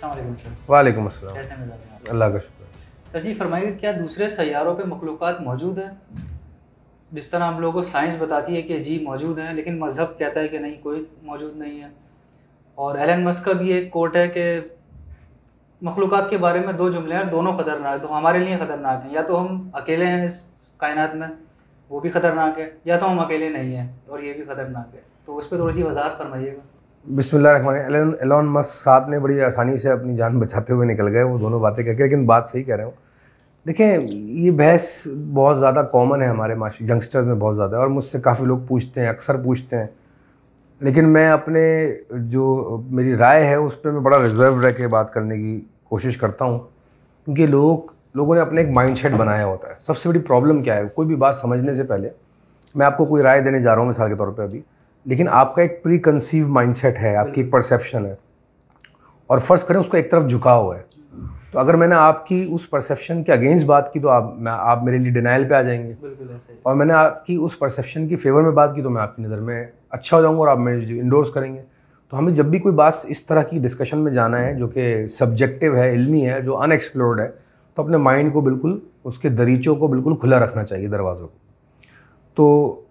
अस्सलाम वालेकुम सर। वालेकुम अस्सलाम। कैसे हैं मिजाज आप? अल्लाह का शुक्र। सर जी फरमाइए, क्या दूसरे सैयारों पे मखलूक़ात मौजूद है? जिस तरह हम लोगों को साइंस बताती है कि जी मौजूद हैं, लेकिन मज़हब कहता है कि नहीं, कोई मौजूद नहीं है। और एलन मस्क का भी एक कोट है कि मखलूक़ात के बारे में दो जुमले हैं, दोनों ख़तरनाक, तो हमारे लिए ख़तरनाक हैं। या तो हम अकेले हैं इस कायनात में, वो भी ख़तरनाक है, या तो हम अकेले नहीं हैं और ये भी ख़तरनाक है। तो उस पर थोड़ी सी वजाहत फरमाइएगा। बिस्मिल्लाहिर्रहमानिर्रहीम। एलन मस्क साहब ने बड़ी आसानी से अपनी जान बचाते हुए निकल गए, वो दोनों बातें करके, लेकिन बात सही कह रहे हो। देखें, ये बहस बहुत ज़्यादा कॉमन है हमारे यंगस्टर्स में, बहुत ज़्यादा, और मुझसे काफ़ी लोग पूछते हैं, अक्सर पूछते हैं। लेकिन मैं अपने जो मेरी राय है उस पर मैं बड़ा रिजर्व रह के बात करने की कोशिश करता हूँ, क्योंकि लोगों ने अपने एक माइंडसेट बनाया होता है। सबसे बड़ी प्रॉब्लम क्या है, कोई भी बात समझने से पहले, मैं आपको कोई राय देने जा रहा हूँ मिसाल के तौर पे अभी, लेकिन आपका एक प्री कंसीव माइंडसेट है, आपकी एक परसेप्शन है, और फ़र्ज़ करें उसका एक तरफ झुकाव है। तो अगर मैंने आपकी उस परसेप्शन के अगेंस्ट बात की तो आप मेरे लिए डिनाइल पे आ जाएंगे, और मैंने आपकी उस परसेप्शन की फेवर में बात की तो मैं आपकी नज़र में अच्छा हो जाऊंगा और आप मेरे इंडोर्स करेंगे। तो हमें जब भी कोई बात इस तरह की डिस्कशन में जाना है जो कि सब्जेक्टिव है, इल्मी है, जो अनएक्सप्लोर्ड है, तो अपने माइंड को बिल्कुल, उसके दरीचों को बिल्कुल खुला रखना चाहिए, दरवाज़ों को। तो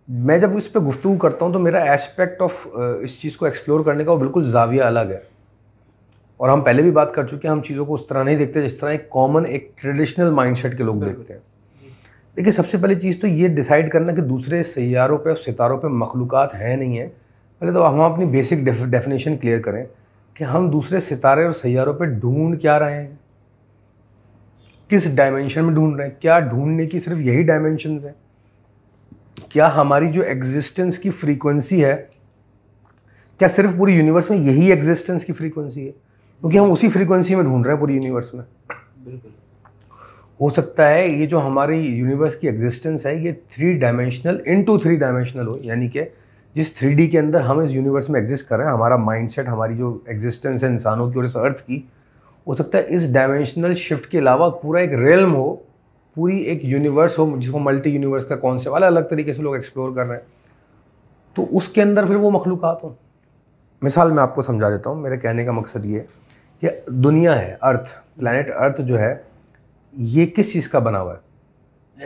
मैं जब इस पर गुफ्तगू करता हूँ तो मेरा एस्पेक्ट ऑफ इस चीज़ को एक्सप्लोर करने का वो बिल्कुल जाविया अलग है। और हम पहले भी बात कर चुके हैं, हम चीज़ों को उस तरह नहीं देखते जिस तरह एक कॉमन, एक ट्रेडिशनल माइंडसेट के लोग देखते हैं। देखिए, सबसे पहली चीज़ तो ये डिसाइड करना कि दूसरे सैयारों पे और सितारों पे मखलूक़ात हैं नहीं है। पहले तो हम अपनी बेसिक डेफिनेशन क्लियर करें कि हम दूसरे सितारे और सैयारों पे ढूंढ क्या रहे हैं, किस डायमेंशन में ढूंढ रहे हैं। क्या ढूंढने की सिर्फ यही डायमेंशन है? क्या हमारी जो एग्जिस्टेंस की फ्रीक्वेंसी है, क्या सिर्फ पूरी यूनिवर्स में यही एग्जिस्टेंस की फ्रीक्वेंसी है? क्योंकि हम उसी फ्रीक्वेंसी में ढूंढ रहे हैं पूरी यूनिवर्स में। बिल्कुल हो सकता है ये जो हमारी यूनिवर्स की एग्जिस्टेंस है ये 3 डायमेंशनल इनटू 3 डायमेंशनल हो, यानी कि जिस 3D के अंदर हम इस यूनिवर्स में एग्जिस्ट कर रहे हैं, हमारा माइंडसेट, हमारी जो एग्जिस्टेंस है इंसानों की और इस अर्थ की, हो सकता है इस डायमेंशनल शिफ्ट के अलावा पूरा एक रेल्म हो, पूरी एक यूनिवर्स हो, जिसको मल्टी यूनिवर्स का कॉन्सेप्ट वाला अलग तरीके से लोग एक्सप्लोर कर रहे हैं। तो उसके अंदर फिर वो मखलूक़ात हो। मिसाल मैं आपको समझा देता हूँ। मेरे कहने का मकसद ये कि दुनिया है, अर्थ, प्लैनेट अर्थ जो है, ये किस चीज़ का बना हुआ है?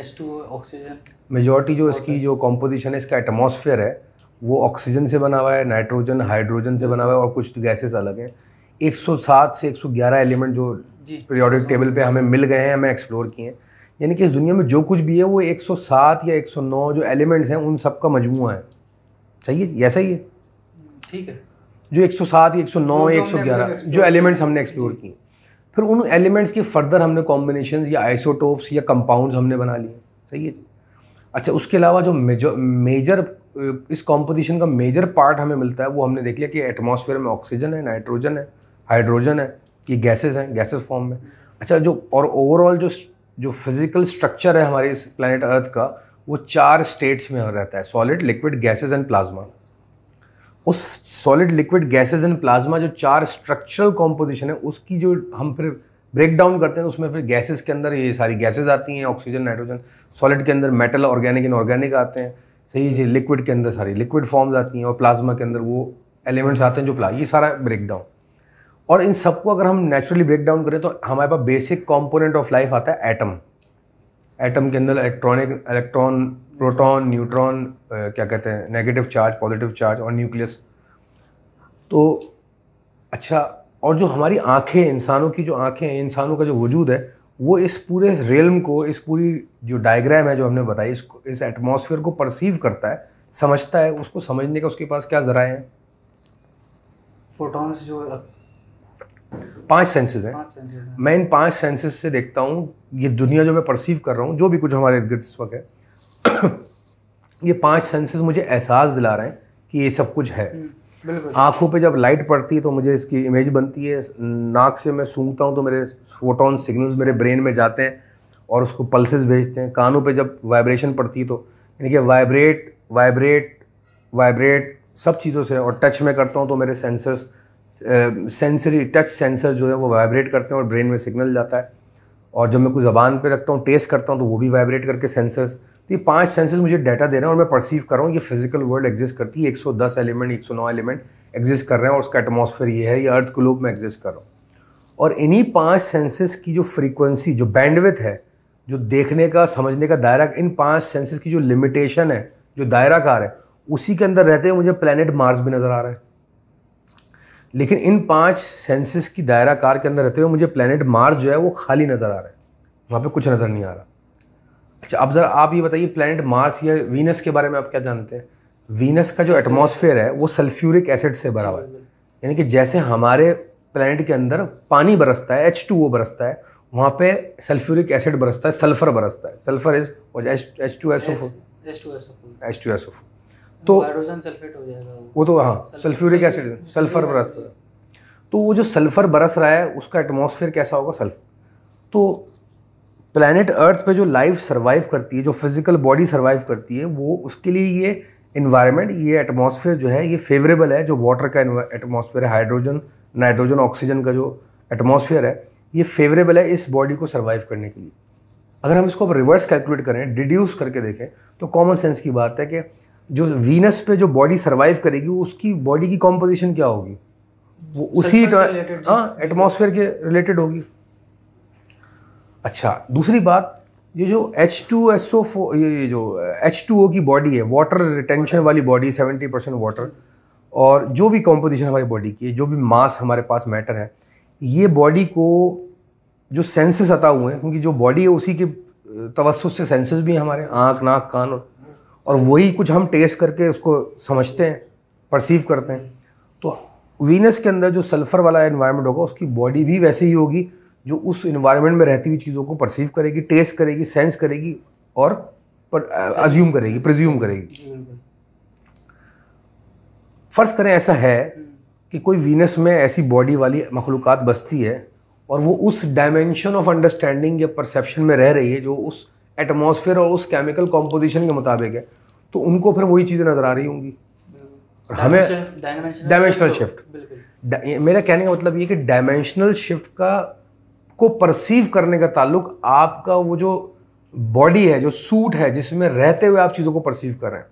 H2O, oxygen. मेजॉरिटी जो इसकी जो कॉम्पोजिशन है, इसका एटमॉस्फेयर है, वो ऑक्सीजन से बना हुआ है, नाइट्रोजन, हाइड्रोजन से बना हुआ है, और कुछ गैसेस अलग हैं। 107 से 111 एलिमेंट जो पीरियोडिक टेबल पे हमें मिल गए हैं, हमें एक्सप्लोर किए हैं। यानी कि इस दुनिया में जो कुछ भी है वो 107 या 109 जो एलिमेंट्स हैं उन सब का मजमूआ है। सही है? ऐसा ही है? ठीक है। जो 107 या 109 या 111 जो एलिमेंट्स हमने एक्सप्लोर किए, फिर उन एलिमेंट्स की फर्दर हमने कॉम्बिनेशंस या आइसोटोप्स या कंपाउंड्स हमने बना लिए। सही है जी? अच्छा, उसके अलावा जो मेजर इस कॉम्पोजिशन का मेजर पार्ट हमें मिलता है वो हमने देख लिया कि एटमॉस्फेयर में ऑक्सीजन है, नाइट्रोजन है, हाइड्रोजन है, ये गैसेस हैं, गैसेस फॉर्म में। अच्छा, जो और ओवरऑल जो फिजिकल स्ट्रक्चर है हमारे इस प्लैनेट अर्थ का, वो 4 स्टेट्स में रहता है: solid, liquid, gases and plasma. उस solid, liquid, gases and plasma जो 4 स्ट्रक्चरल कॉम्पोजिशन है, उसकी जो हम फिर ब्रेक डाउन करते हैं, उसमें फिर गैसेस के अंदर ये सारी गैसेस आती हैं, ऑक्सीजन, नाइट्रोजन। सॉलिड के अंदर मेटल, ऑर्गेनिक, इनऑर्गेनिक आते हैं। सही है जी? लिक्विड के अंदर सारी लिक्विड फॉर्म्स आती हैं, और प्लाज्मा के अंदर वो एलिमेंट्स आते हैं जो ये सारा ब्रेक डाउन। और इन सबको अगर हम नेचुरली ब्रेक डाउन करें तो हमारे पास बेसिक कॉम्पोनेंट ऑफ लाइफ आता है एटम। एटम के अंदर इलेक्ट्रॉन, प्रोटॉन, न्यूट्रॉन, क्या कहते हैं, नेगेटिव चार्ज, पॉजिटिव चार्ज, और न्यूक्लियस। तो अच्छा, और जो हमारी आंखें, इंसानों की जो आंखें हैं, इंसानों का जो वजूद है, वो इस पूरे रेल्म को, इस पूरी जो डायग्राम है जो हमने बताई, इस एटमॉस्फेयर को परसीव करता है, समझता है। उसको समझने का उसके पास क्या ज़राए हैं? फोटॉन्स, जो 5 सेंसेस हैं। मैं इन 5 सेंसेस से देखता हूँ ये दुनिया जो मैं परसीव कर रहा हूँ, जो भी कुछ हमारे इर्द गिर्द इस वक्त है ये 5 सेंसेस मुझे एहसास दिला रहे हैं कि ये सब कुछ है। आँखों पे जब लाइट पड़ती है तो मुझे इसकी इमेज बनती है। नाक से मैं सूंघता हूँ तो मेरे फोटॉन सिग्नल्स मेरे ब्रेन में जाते हैं और उसको पल्सेस भेजते हैं। कानों पे जब वाइब्रेशन पड़ती है तो यानी कि वाइब्रेट वाइब्रेट वाइब्रेट सब चीज़ों से, और टच में करता हूँ तो मेरे सेंसर्स, सेंसरी टच सेंसर जो है वो वाइब्रेट करते हैं और ब्रेन में सिग्नल जाता है। और जब मैं कोई ज़बान पे रखता हूँ, टेस्ट करता हूँ, तो वो भी वाइब्रेट करके सेंसर्स। तो ये 5 सेंसर्स मुझे डाटा दे रहे हैं और मैं परसीव कर रहा हूँ ये फिजिकल वर्ल्ड एग्जिस्ट करती है। 110 एलिमेंट, 109 एलिमेंट एग्जिस्ट कर रहे हैं और उसका एटमॉस्फेयर ये है, ये अर्थ ग्लोब में एग्जिस्ट कर रहा हूँ। और इन्हीं 5 सेंसेस की जो फ्रीक्वेंसी, जो बैंडविड्थ है, जो देखने का समझने का दायरा, इन 5 सेंसेस की जो लिमिटेशन है, जो दायराकार है, उसी के अंदर रहते हुए मुझे प्लैनेट मार्स भी नज़र आ रहा है। लेकिन इन 5 सेंसेस की दायराकार के अंदर रहते हुए मुझे प्लैनेट मार्स जो है वो खाली नज़र आ रहा है, वहाँ पे कुछ नज़र नहीं आ रहा। अच्छा, अब ज़रा आप ये बताइए, प्लैनेट मार्स या वीनस के बारे में आप क्या जानते हैं? वीनस का जो एटमॉस्फेयर है वो सल्फ्यूरिक एसिड से भरा हुआ है, यानी कि जैसे हमारे प्लैनेट के अंदर पानी बरसता है, H2O बरसता है, वहाँ पे सल्फ्यूरिक एसिड बरसता है, सल्फर बरसता है। Sulphur is H2SO4। तो हाइड्रोजन सल्फेट हो जाएगा वो तो हाँ, सल्फ्यूरिक एसिड, सल्फर बरसता है। तो वो जो सल्फर बरस रहा है उसका एटमॉस्फेयर कैसा होगा? सल्फर। तो प्लैनेट अर्थ पे जो लाइफ सर्वाइव करती है, जो फिजिकल बॉडी सर्वाइव करती है, वो उसके लिए ये इन्वायरमेंट, ये एटमॉस्फेयर जो है ये फेवरेबल है। जो वाटर का एटमॉस्फेयर है, हाइड्रोजन, नाइट्रोजन, ऑक्सीजन का जो एटमॉस्फेयर है, ये फेवरेबल है इस बॉडी को सर्वाइव करने के लिए। अगर हम इसको रिवर्स कैलकुलेट करें, डिड्यूस करके देखें, तो कॉमन सेंस की बात है कि जो वीनस पे जो बॉडी सर्वाइव करेगी उसकी बॉडी की कॉम्पोजिशन क्या होगी? वो उसी हाँ एटमॉस्फेयर के रिलेटेड होगी। अच्छा, दूसरी बात, ये जो H2SO4, ये जो H2O की बॉडी है, वाटर रिटेंशन वाली बॉडी, 70% वाटर, और जो भी कॉम्पोजिशन हमारी बॉडी की है, जो भी मास हमारे पास मैटर है, ये बॉडी को जो सेंसेस अता हुए हैं, क्योंकि जो बॉडी है उसी के तवस्सुस से सेंसेस भी हैं हमारे, आँख, नाक, कान, और वही कुछ हम टेस्ट करके उसको समझते हैं, परसीव करते हैं। तो वीनस के अंदर जो सल्फर वाला एनवायरनमेंट होगा, उसकी बॉडी भी वैसे ही होगी, जो उस एनवायरनमेंट में रहती हुई चीज़ों को परसीव करेगी, टेस्ट करेगी, सेंस करेगी और अज्यूम करेगी, प्रिज्यूम करेगी। फ़र्ज़ करें ऐसा है कि कोई वीनस में ऐसी बॉडी वाली मखलूक़ात बसती है और वो उस डायमेंशन ऑफ अंडरस्टैंडिंग या परसेप्शन में रह रही है जो उस एटमॉस्फेयर और उस केमिकल कॉम्पोजिशन के मुताबिक है, तो उनको फिर वही चीज़ें नज़र आ रही होंगी। हमें डायमेंशनल शिफ्ट, मेरा कहने का मतलब ये कि डायमेंशनल शिफ्ट को परसीव करने का ताल्लुक आपका वो जो बॉडी है, जो सूट है, जिसमें रहते हुए आप चीज़ों को परसीव कर रहे हैं,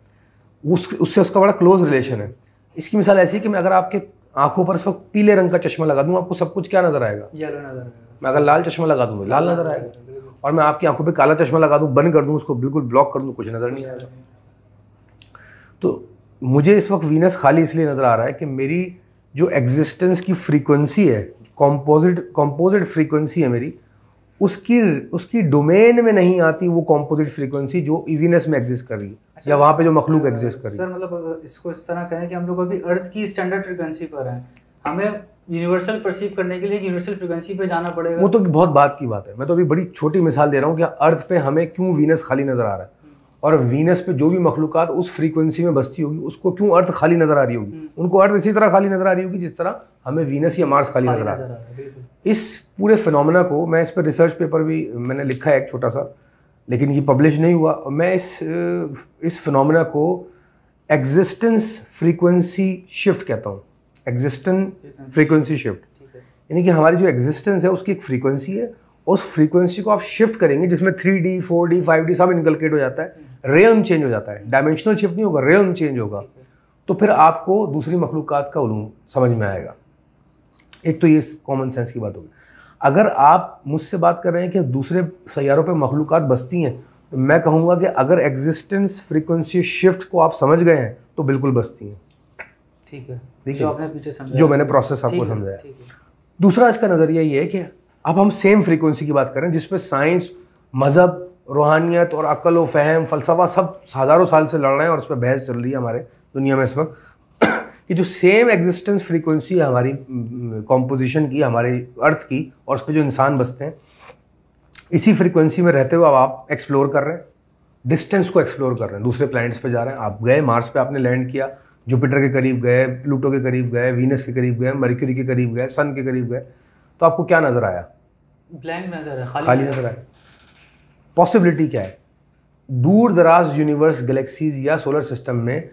उससे उसका बड़ा क्लोज रिलेशन है। इसकी मिसाल ऐसी है कि मैं अगर आपके आंखों पर इस वक्त पीले रंग का चश्मा लगा दूँ, आपको सब कुछ क्या नज़र आएगा? येलो नज़र आएगा। मैं अगर लाल चश्मा लगा दूँ, लाल नज़र आएगा, और मैं आपकी आंखों पे काला चश्मा लगा दूँ, बंद कर दूँ, उसको बिल्कुल ब्लॉक कर दूँ, कुछ नज़र नहीं आएगा। तो मुझे इस वक्त वीनस खाली इसलिए नज़र आ रहा है कि मेरी जो एग्जिस्टेंस की फ्रीक्वेंसी है, कॉम्पोजिट फ्रीक्वेंसी है मेरी, उसकी डोमेन में नहीं आती वो कॉम्पोजिट फ्रीक्वेंसी जो वीनस में एग्जिस्ट कर रही है। अच्छा, या वहाँ पे जो मखलूक एग्जिस्ट कर रही है। सर मतलब इसको इस तरह कहें कि हम लोग अभी अर्थ की स्टैंडर्ड फ्रीक्वेंसी पर हैं, हमें यूनिवर्सल परसीव करने के लिए यूनिवर्सल फ्रीक्वेंसी पे जाना पड़ेगा। वो तो बहुत बात की बात है। मैं तो अभी बड़ी छोटी मिसाल दे रहा हूँ कि अर्थ पे हमें क्यों वीनस खाली नज़र आ रहा है, और वीनस पे जो भी मखलूक़ात उस फ्रीक्वेंसी में बसती होगी उसको क्यों अर्थ खाली नज़र आ रही होगी। उनको अर्थ इसी तरह खाली नज़र आ रही होगी जिस तरह हमें वीनस या मार्स खाली नज़र आ रहा है। इस पूरे फिनोमेना को मैं इस पर रिसर्च पेपर भी मैंने लिखा है एक छोटा सा, लेकिन ये पब्लिश नहीं हुआ। मैं इस फिनोमेना को एग्जिस्टेंस फ्रीक्वेंसी शिफ्ट कहता हूँ। एग्जिस्टेंस फ्रीक्वेंसी शिफ्ट, यानी कि हमारी जो एग्जिस्टेंस है उसकी एक फ्रीक्वेंसी है, उस फ्रीक्वेंसी को आप शिफ्ट करेंगे जिसमें 3D 4D 5D सब इनकलकेट हो जाता है, रियल्म चेंज हो जाता है। डायमेंशनल शिफ्ट नहीं होगा, रियल्म चेंज होगा। तो फिर आपको दूसरी मखलूक़ात का उलूम समझ में आएगा। एक तो ये कॉमन सेंस की बात होगी। अगर आप मुझसे बात कर रहे हैं कि दूसरे सैयारों पे मखलूक़ात बसती हैं, तो मैं कहूँगा कि अगर एग्जिस्टेंस फ्रीक्वेंसी शिफ्ट को आप समझ गए हैं तो बिल्कुल बसती हैं। ठीक है, जो मैंने प्रोसेस आपको समझाया। दूसरा इसका नज़रिया ये है कि अब हम सेम फ्रीक्वेंसी की बात करें जिसपे साइंस, मज़हब, रूहानियत और अक्ल व फ़हम, फ़लसफ़ा सब हज़ारों साल से लड़ रहे हैं और उस पर बहस चल रही है हमारे दुनिया में इस वक्त कि जो सेम एग्जिस्टेंस फ्रीक्वेंसी है हमारी कॉम्पोजिशन की, हमारे अर्थ की, और उस पर जो इंसान बसते हैं, इसी फ्रीक्वेंसी में रहते हुए अब आप एक्सप्लोर कर रहे हैं, डिस्टेंस को एक्सप्लोर कर रहे हैं, दूसरे प्लैनेट्स पे जा रहे हैं। आप गए मार्स पे, आपने लैंड किया, जुपिटर के करीब गए, प्लूटो के करीब गए, वीनस के करीब गए, मर्क्यूरी के करीब गए, सन के करीब गए, तो आपको क्या नज़र आया? ब्लैंक नज़र आया, खाली नज़र आया। पॉसिबिलिटी क्या है? दूर दराज यूनिवर्स, गैलेक्सीज या सोलर सिस्टम में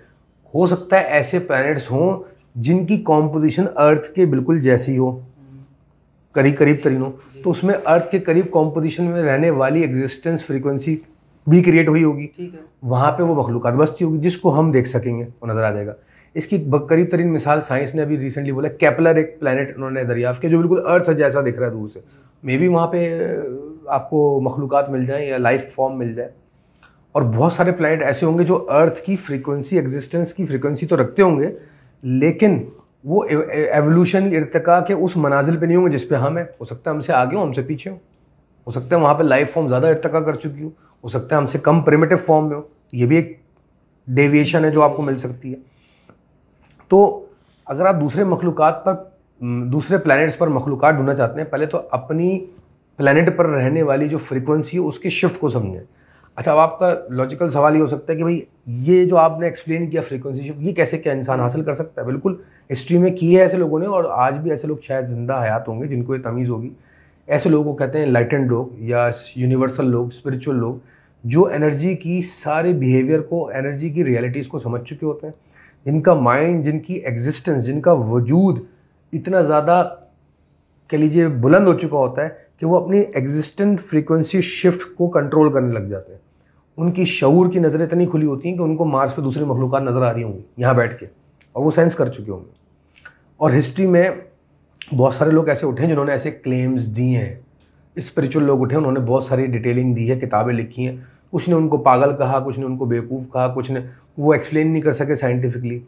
हो सकता है ऐसे प्लैनेट्स हों जिनकी कॉम्पोजिशन अर्थ के बिल्कुल जैसी हो, करीब तरीन हो, तो उसमें अर्थ के करीब कॉम्पोजिशन में रहने वाली एग्जिस्टेंस फ्रीक्वेंसी भी क्रिएट हुई होगी। वहाँ पे वो मखलूक़ात बसती होगी जिसको हम देख सकेंगे, वो नज़र आ जाएगा। इसकी करीब तरीन मिसाल साइंस ने अभी रिसेंटली बोला, केपलर एक प्लैनेट उन्होंने दरियाफ्त किया जो बिल्कुल अर्थ जैसा दिख रहा है दूर से। मे बी वहाँ पे आपको मखलूक़ात मिल जाए या लाइफ फॉर्म मिल जाए। और बहुत सारे प्लैनेट ऐसे होंगे जो अर्थ की फ्रीक्वेंसी, एग्जिस्टेंस की फ्रीक्वेंसी तो रखते होंगे, लेकिन वो एवोल्यूशन इर्तिका के उस मनाजिल पे नहीं होंगे जिस पे हम हैं। हो सकता है हमसे आगे हो, हमसे पीछे हो सकता है वहाँ पे लाइफ फॉर्म ज़्यादा इर्तिका कर चुकी हो सकता है हमसे कम प्रिमिटिव फॉर्म में हो। ये भी एक डेविएशन है जो आपको मिल सकती है। तो अगर आप दूसरे मखलूक़ात पर, दूसरे प्लैनेट्स पर मखलूक़ात ढूंढना चाहते हैं, पहले तो अपनी प्लैनेट पर रहने वाली जो फ्रीक्वेंसी है उसकी शिफ्ट को समझें। अच्छा, अब आपका लॉजिकल सवाल ये हो सकता है कि भाई ये जो आपने एक्सप्लेन किया फ्रीक्वेंसी शिफ्ट, ये कैसे क्या इंसान हासिल कर सकता है? बिल्कुल हिस्ट्री में की है ऐसे लोगों ने, और आज भी ऐसे लोग शायद जिंदा हयात होंगे जिनको ये तमीज़ होगी। ऐसे लोगों को कहते हैं एनलाइटेंड लोग या यूनिवर्सल लोग, स्पिरिचुअल लोग, जो एनर्जी की सारे बिहेवियर को, एनर्जी की रियलिटीज़ को समझ चुके होते हैं, जिनका माइंड, जिनकी एग्जिस्टेंस, जिनका वजूद इतना ज़्यादा कह लीजिए बुलंद हो चुका होता है कि वो अपनी एग्जिस्टेंट फ्रीक्वेंसी शिफ्ट को कंट्रोल करने लग जाते हैं। उनकी शऊर की नज़रें इतनी खुली होती हैं कि उनको मार्स पे दूसरी मखलूक़ात नज़र आ रही होंगी यहाँ बैठ के, और वो सेंस कर चुके होंगे। और हिस्ट्री में बहुत सारे लोग ऐसे उठे हैं जिन्होंने ऐसे क्लेम्स दिए हैं। स्पिरिचुअल लोग उठे, उन्होंने बहुत सारी डिटेलिंग दी है, किताबें लिखी हैं। कुछ ने उनको पागल कहा, कुछ ने उनको बेवकूफ़ कहा, कुछ ने वो एक्सप्लेन नहीं कर सके साइंटिफिकली।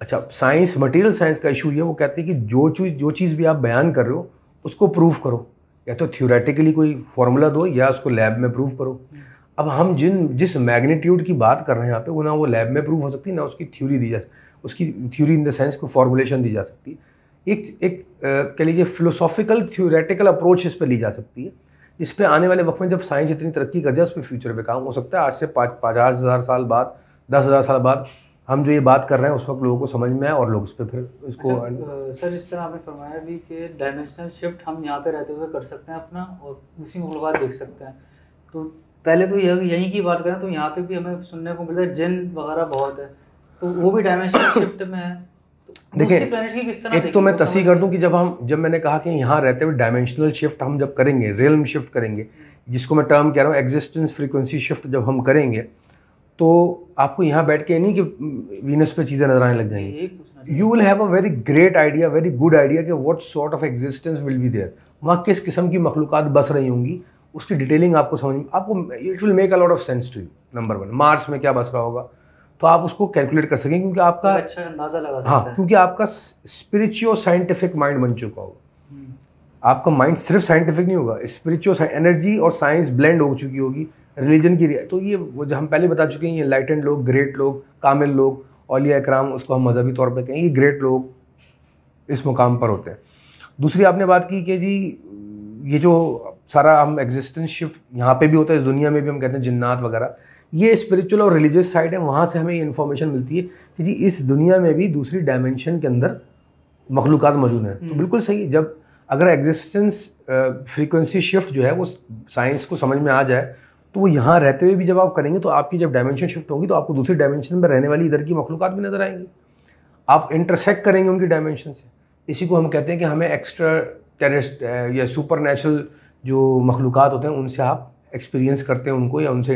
अच्छा, साइंस, मटेरियल साइंस का इशू ये, वो कहती है कि जो चीज़ भी आप बयान कर रहे हो उसको प्रूव करो, या तो थ्योरेटिकली कोई फार्मूला दो या उसको लैब में प्रूव करो। अब हम जिस मैग्नीट्यूड की बात कर रहे हैं यहाँ पे, वो ना वो लैब में प्रूव हो सकती है, ना उसकी थ्योरी दी जा सकती, उसकी थ्योरी इन द सेंस को फॉर्मुलेशन दी जा सकती है। एक कह लीजिए फिलोसॉफिकल थ्योरेटिकल अप्रोच इस पर ली जा सकती है, जिस पे आने वाले वक्त में जब साइंस इतनी तरक्की कर जाए उस पर फ्यूचर पे काम हो सकता है। आज से 50,000 साल बाद, 10,000 साल बाद हम जो ये बात कर रहे हैं उस वक्त लोगों को समझ में आए और लोग उस पर फिर इसको। सर, इस तरह आपने फरमाया भी कि डायमेंशनल शिफ्ट हम यहाँ पे रहते हुए कर सकते हैं अपना, और उसी मखलूक़ात देख सकते हैं। तो पहले तो यहीं की बात करें तो यहाँ पे भी हमें सुनने को मिलता है जिन वगैरह बहुत है, तो वो भी डायमेंशनल शिफ्ट में है। देखिए, एक तो मैं तस्वीर कर दूं कि जब मैंने कहा कि यहाँ रहते हुए डायमेंशनल शिफ्ट हम जब करेंगे, रियल्म शिफ्ट करेंगे, जिसको मैं टर्म कह रहा हूँ एग्जिस्टेंस फ्रीक्वेंसी शिफ्ट, जब हम करेंगे तो आपको यहाँ बैठ के नहीं कि वीनस पे चीज़ें नजर आने लग जाएंगी। You will have a very great idea, very good idea कि what sort of existence will be there, वहाँ किस किस्म की मखलूक़ात बस रही होंगी, उसकी डिटेलिंग आपको समझ, आपको it will make a lot of sense to you. Number 1, Mars में क्या बस रहा होगा तो आप उसको कैलकुलेट कर सकेंगे, क्योंकि आपका अच्छा अंदाजा लगा सकते हैं। क्योंकि आपका स्पिरिचुअल साइंटिफिक माइंड बन चुका होगा। आपका माइंड सिर्फ साइंटिफिक नहीं होगा, स्पिरिचुअल एनर्जी और साइंस ब्लेंड हो चुकी होगी, रिलीजन की। तो ये वो जो हम पहले बता चुके हैं, ये एनलाइटेंड लोग, ग्रेट लोग, कामिल लोग, औलिया इकराम, उसको हम मजहबी तौर पर कहें, ये ग्रेट लोग इस मुकाम पर होते हैं। दूसरी आपने बात की कि जी ये जो सारा हम एग्जिस्टेंस शिफ्ट यहाँ पे भी होता है, इस दुनिया में भी हम कहते हैं जिन्नात वगैरह, ये स्पिरिचुअल और रिलीजियस साइड है, वहाँ से हमें ये इन्फॉर्मेशन मिलती है कि जी इस दुनिया में भी दूसरी डायमेंशन के अंदर मखलूक़ात मौजूद हैं। तो बिल्कुल सही, जब अगर एग्जिस्टेंस फ्रीक्वेंसी शिफ्ट जो है वो साइंस को समझ में आ जाए, तो वो यहाँ रहते हुए भी जब आप करेंगे तो आपकी जब डायमेंशन शिफ्ट होगी तो आपको दूसरी डायमेंशन में रहने वाली इधर की मखलूक़ात भी नज़र आएंगी, आप इंटरसेक्ट करेंगे उनकी डायमेंशन से। इसी को हम कहते हैं कि हमें एक्स्ट्रा टेरेस्ट या सुपर नेचुरल जो मखलूक़ात होते हैं उनसे आप एक्सपीरियंस करते हैं उनको, या उनसे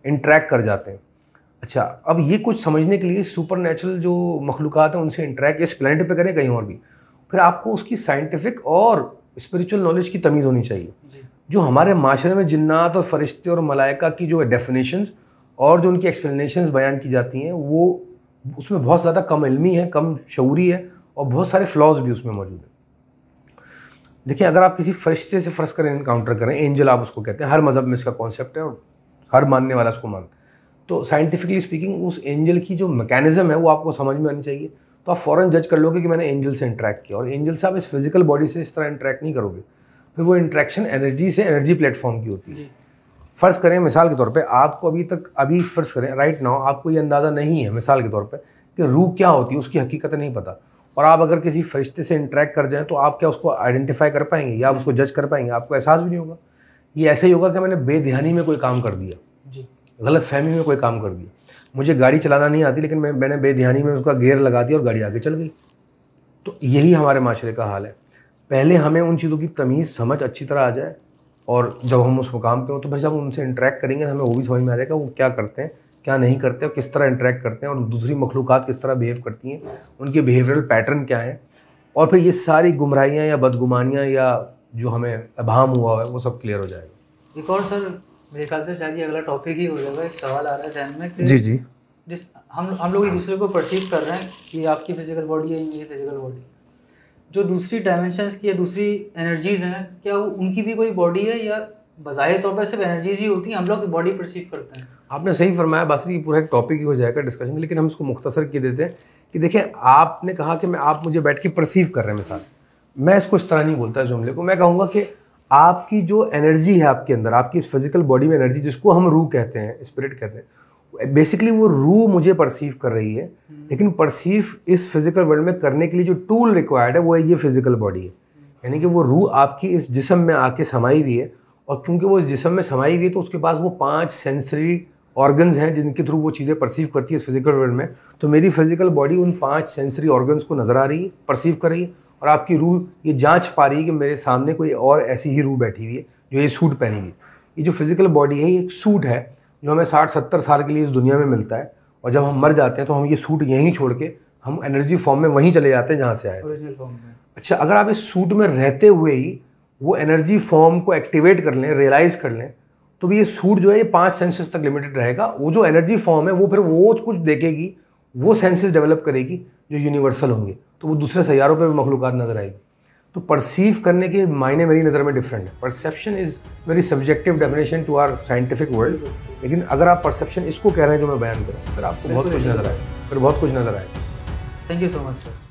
इंटरेक्ट कर जाते हैं। अच्छा, अब ये कुछ समझने के लिए सुपर नेचुरल जो मखलूक़ात हैं उनसे इंटरेक्ट इस प्लैनेट पे करें, कहीं और भी, फिर आपको उसकी साइंटिफिक और स्पिरिचुअल नॉलेज की तमीज़ होनी चाहिए। जो हमारे माशरे में जिन्नात और फरिश्ते और मलाइका की जो डेफिनेशंस और जो उनकी एक्सप्लेनेशंस बयान की जाती हैं, वो उसमें बहुत ज़्यादा कम इल्मी है, कम शऊरी है, और बहुत सारे फ्लॉज भी उसमें मौजूद हैं। देखिए, अगर आप किसी फरिश्ते से फ़र्ज़ करें इनकाउंटर करें, एंजल आप उसको कहते हैं, हर मज़हब में इसका कॉन्सेप्ट है और हर मानने वाला उसको मानता है, तो साइंटिफिकली स्पीकिंग उस एंजल की जो मैकेनिज्म है वो आपको समझ में आनी चाहिए। तो आप फ़ौरन जज कर लोगे कि मैंने एंजल से इंटरेक्ट किया, और एंजल से आप इस फिजिकल बॉडी से इस तरह इंटरेक्ट नहीं करोगे, फिर वो इंटरेक्शन एनर्जी से, एनर्जी प्लेटफॉर्म की होती है। फ़र्ज़ करें मिसाल के तौर पे, आपको अभी फ़र्ज़ करें राइट नाउ आपको ये अंदाज़ा नहीं है मिसाल के तौर पे कि रूह क्या होती है, उसकी हकीकत नहीं पता, और आप अगर किसी फरिश्ते से इंटरेक्ट कर जाएँ तो आप क्या उसको आइडेंटिफाई कर पाएंगे या आप उसको जज कर पाएंगे? आपको एहसास भी नहीं होगा। ये ऐसे ही होगा कि मैंने बेध्यानी में कोई काम कर दिया, गलत फहमी में कोई काम कर दिया, मुझे गाड़ी चलाना नहीं आती लेकिन मैंने बेध्यानी में उसका गियर लगा दिया और गाड़ी आगे चल गई। तो यही हमारे माशरे का हाल है। पहले हमें उन चीज़ों की तमीज़ समझ अच्छी तरह आ जाए, और जब हम उस मुकाम पे हो तो फिर जब उनसे इंटरेक्ट करेंगे हमें वो भी समझ में आ जाएगा वो क्या करते हैं, क्या नहीं करते और किस तरह इंटरेक्ट करते हैं और दूसरी मखलूक़ात किस तरह बिहेव करती हैं, उनके बिहेवियरल पैटर्न क्या हैं, और फिर ये सारी गुमराहियाँ या बदगुमानियाँ या जो हमें अभाम हुआ है वो सब क्लियर हो जाएगा। एक और सर मेरे ख्याल से शायद ये अगला टॉपिक ही हो जाएगा। एक सवाल आ रहा है ध्यान में कि जी जिस हम लोग एक दूसरे को परसीव कर रहे हैं कि आपकी फिजिकल बॉडी है, ये फिजिकल बॉडी, जो दूसरी डायमेंशंस की या दूसरी एनर्जीज़ हैं, क्या उनकी भी कोई बॉडी है या बज़ाहिर तौर पर सिर्फ एनर्जीज ही होती हैं, हम लोग बॉडी परसीव करते हैं? आपने सही फरमाया बासरी, पूरा एक टॉपिक ही हो जाएगा डिस्कशन, लेकिन हम इसको मुख्तसर किए देते हैं कि देखिए आपने कहा कि आप मुझे बैठ के परसीव कर रहे हैं मिसाल, मैं इसको इस तरह नहीं बोलता जुमले को, मैं कहूँगा कि आपकी जो एनर्जी है आपके अंदर, आपकी इस फिजिकल बॉडी में एनर्जी जिसको हम रूह कहते हैं, स्पिरिट कहते हैं, बेसिकली वो रूह मुझे परसीव कर रही है, लेकिन परसीव इस फिजिकल वर्ल्ड में करने के लिए जो टूल रिक्वायर्ड है वो है ये फिजिकल बॉडी है। यानी कि वो रूह आपकी इस जिस्म में आके समाई हुई है, और क्योंकि वो इस जिस्म में समाई हुई है तो उसके पास वो 5 सेंसरी ऑर्गन्स हैं जिनके थ्रू वो चीज़ें परसीव करती है इस फिजिकल वर्ल्ड में। तो मेरी फिजिकल बॉडी उन 5 सेंसरी ऑर्गन्स को नज़र आ रही है, परसीव कर रही है, और आपकी रूह ये जांच पा रही है कि मेरे सामने कोई और ऐसी ही रूह बैठी हुई है जो ये सूट पहनी हुई है। ये जो फिजिकल बॉडी है ये एक सूट है जो हमें 60-70 साल के लिए इस दुनिया में मिलता है, और जब हम मर जाते हैं तो हम ये सूट यहीं छोड़ के हम एनर्जी फॉर्म में वहीं चले जाते हैं जहाँ से आए थे। अच्छा, अगर आप इस सूट में रहते हुए ही वो एनर्जी फॉर्म को एक्टिवेट कर लें, रियलाइज़ कर लें, तो भी ये सूट जो है ये 5 सेंसेस तक लिमिटेड रहेगा। वो जो एनर्जी फॉर्म है वो फिर वो कुछ देखेगी, वो सेंसेस डेवलप करेगी जो यूनिवर्सल होंगे, तो वो दूसरे सैयारों पे भी मखलूक़ात नज़र आएगी। तो परसीव करने के मायने मेरी नज़र में डिफरेंट है। Perception is very subjective definition to our scientific world, लेकिन अगर आप परसेप्शन इसको कह रहे हैं जो मैं बयान करूँ, फिर आपको बहुत कुछ नज़र आए, फिर बहुत कुछ नज़र आए। Thank you so much sir.